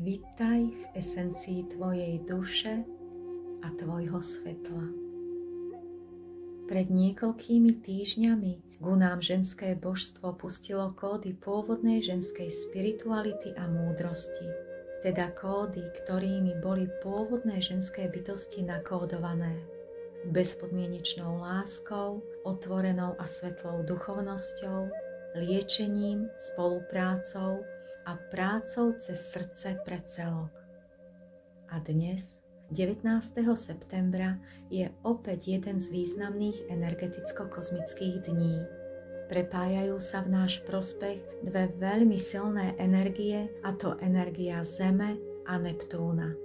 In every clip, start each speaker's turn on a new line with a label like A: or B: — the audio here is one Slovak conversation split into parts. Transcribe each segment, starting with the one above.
A: Vitaj v esencii tvojej duše a tvojho svetla. Pred niekoľkými týždňami ku nám ženské božstvo pustilo kódy pôvodnej ženskej spirituality a múdrosti, teda kódy, ktorými boli pôvodné ženské bytosti nakódované. Bezpodmienečnou láskou, otvorenou a svetlou duchovnosťou, liečením, spoluprácou a prácou cez srdce pre celok. A dnes, 19. septembra, je opäť jeden z významných energeticko-kozmických dní. Prepájajú sa v náš prospech dve veľmi silné energie, a to energia Zeme a Neptúna.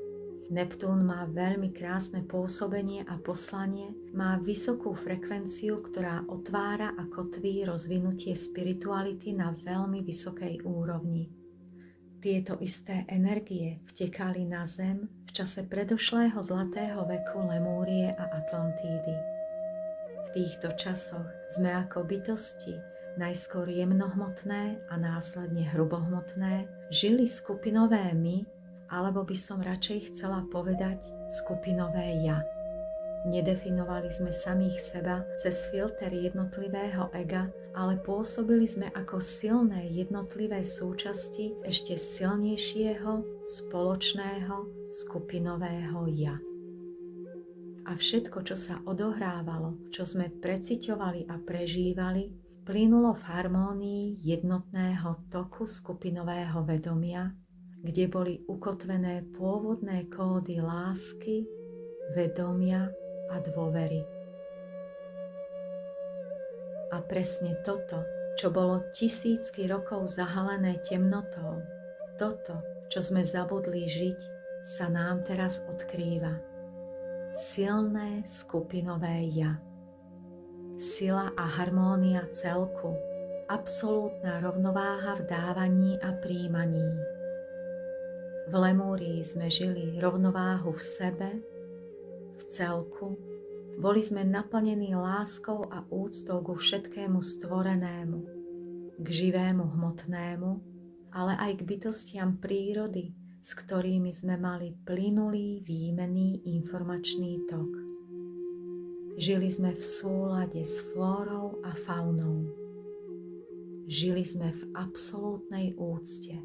A: Neptún má veľmi krásne pôsobenie a poslanie, má vysokú frekvenciu, ktorá otvára a kotví rozvinutie spirituality na veľmi vysokej úrovni. Tieto isté energie vtekali na Zem v čase predošlého zlatého veku Lemúrie a Atlantídy. V týchto časoch sme ako bytosti, najskôr jemnohmotné a následne hrubohmotné, žili skupinové my, alebo by som radšej chcela povedať skupinové ja. Nedefinovali sme samých seba cez filter jednotlivého ega, ale pôsobili sme ako silné jednotlivé súčasti ešte silnejšieho, spoločného, skupinového ja. A všetko, čo sa odohrávalo, čo sme preciťovali a prežívali, plynulo v harmónii jednotného toku skupinového vedomia, kde boli ukotvené pôvodné kódy lásky, vedomia a dôvery. A presne toto, čo bolo tisícky rokov zahalené temnotou, toto, čo sme zabudli žiť, sa nám teraz odkrýva. Silné skupinové ja. Sila a harmónia celku, absolútna rovnováha v dávaní a príjmaní. V Lemúrii sme žili rovnováhu v sebe, v celku, boli sme naplnení láskou a úctou ku všetkému stvorenému, k živému hmotnému, ale aj k bytostiam prírody, s ktorými sme mali plynulý výmenný informačný tok. Žili sme v súlade s flórou a faunou. Žili sme v absolútnej úcte.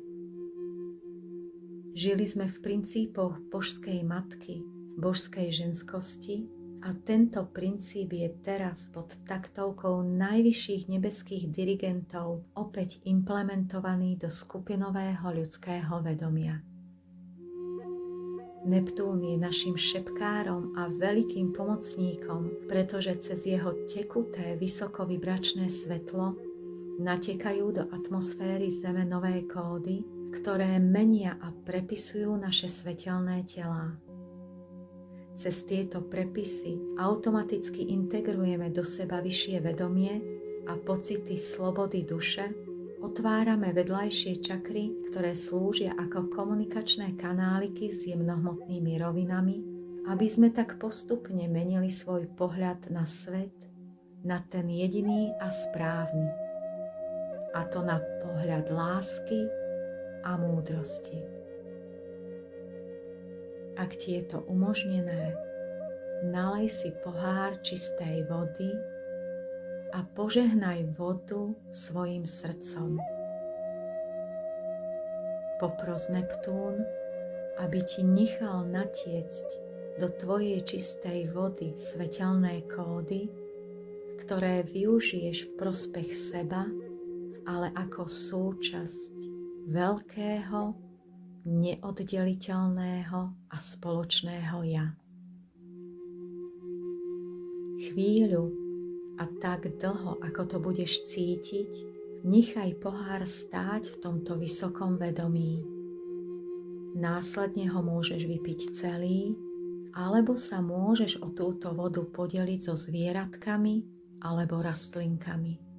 A: Žili sme v princípoch božskej matky, božskej ženskosti a tento princíp je teraz pod taktovkou najvyšších nebeských dirigentov opäť implementovaný do skupinového ľudského vedomia. Neptún je našim šepkárom a veľkým pomocníkom, pretože cez jeho tekuté vysokovibračné svetlo natekajú do atmosféry Zeme nové kódy, ktoré menia a prepisujú naše svetelné telá. Cez tieto prepisy automaticky integrujeme do seba vyššie vedomie a pocity slobody duše, otvárame vedľajšie čakry, ktoré slúžia ako komunikačné kanáliky s jemnohmotnými rovinami, aby sme tak postupne menili svoj pohľad na svet, na ten jediný a správny, a to na pohľad lásky a múdrosti. Ak ti je to umožnené, nalej si pohár čistej vody a požehnaj vodu svojim srdcom. Popros Neptún, aby ti nechal natiecť do tvojej čistej vody svetelné kódy, ktoré využiješ v prospech seba, ale ako súčasť veľkého, neoddeliteľného a spoločného ja. Chvíľu a tak dlho, ako to budeš cítiť, nechaj pohár stáť v tomto vysokom vedomí. Následne ho môžeš vypiť celý, alebo sa môžeš o túto vodu podeliť so zvieratkami alebo rastlinkami.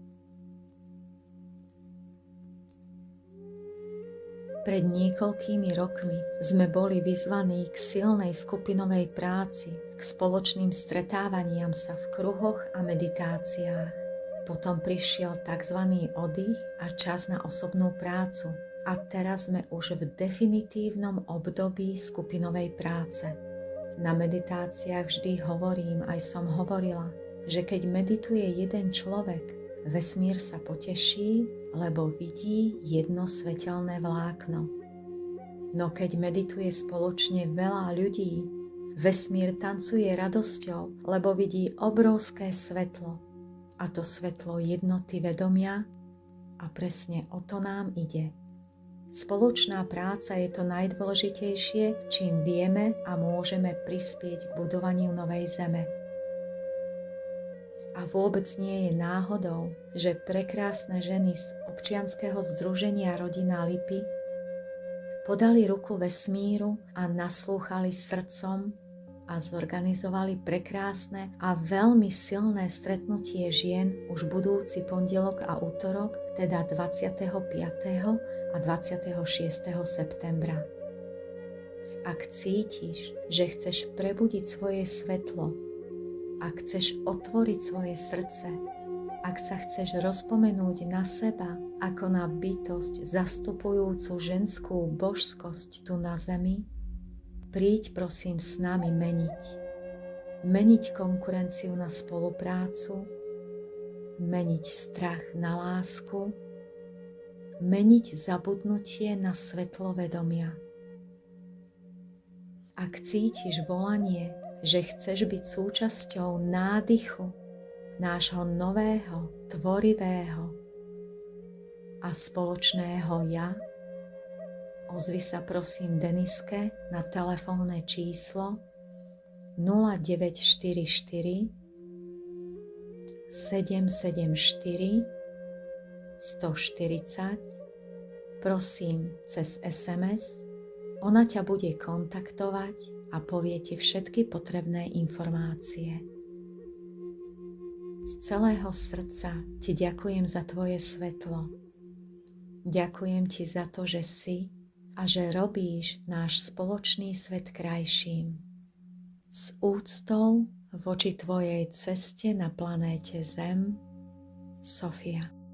A: Pred niekoľkými rokmi sme boli vyzvaní k silnej skupinovej práci, k spoločným stretávaniam sa v kruhoch a meditáciách. Potom prišiel tzv. Oddych a čas na osobnú prácu. A teraz sme už v definitívnom období skupinovej práce. Na meditáciách vždy hovorím, aj som hovorila, že keď medituje jeden človek, vesmír sa poteší, lebo vidí jedno svetelné vlákno. No keď medituje spoločne veľa ľudí, vesmír tancuje radosťou, lebo vidí obrovské svetlo. A to svetlo jednoty vedomia, a presne o to nám ide. Spoločná práca je to najdôležitejšie, čím vieme a môžeme prispieť k budovaniu novej zeme. A vôbec nie je náhodou, že prekrásne ženy z občianskeho združenia Rodina Lipy podali ruku vesmíru a naslúchali srdcom a zorganizovali prekrásne a veľmi silné stretnutie žien už budúci pondelok a utorok, teda 25. a 26. septembra. Ak cítiš, že chceš prebudiť svoje svetlo, ak chceš otvoriť svoje srdce, ak sa chceš rozpomenúť na seba ako na bytosť zastupujúcu ženskú božskosť tu na zemi, príď prosím s nami meniť. Meniť konkurenciu na spoluprácu, meniť strach na lásku, meniť zabudnutie na svetlo vedomia. Ak cítiš volanie, že chceš byť súčasťou nádychu nášho nového, tvorivého a spoločného ja, ozvi sa prosím Deniske na telefónne číslo 0944 774 140, prosím cez SMS, ona ťa bude kontaktovať a povie ti všetky potrebné informácie. Z celého srdca ti ďakujem za tvoje svetlo. Ďakujem ti za to, že si a že robíš náš spoločný svet krajším. S úctou voči tvojej ceste na planéte Zem, Sofia.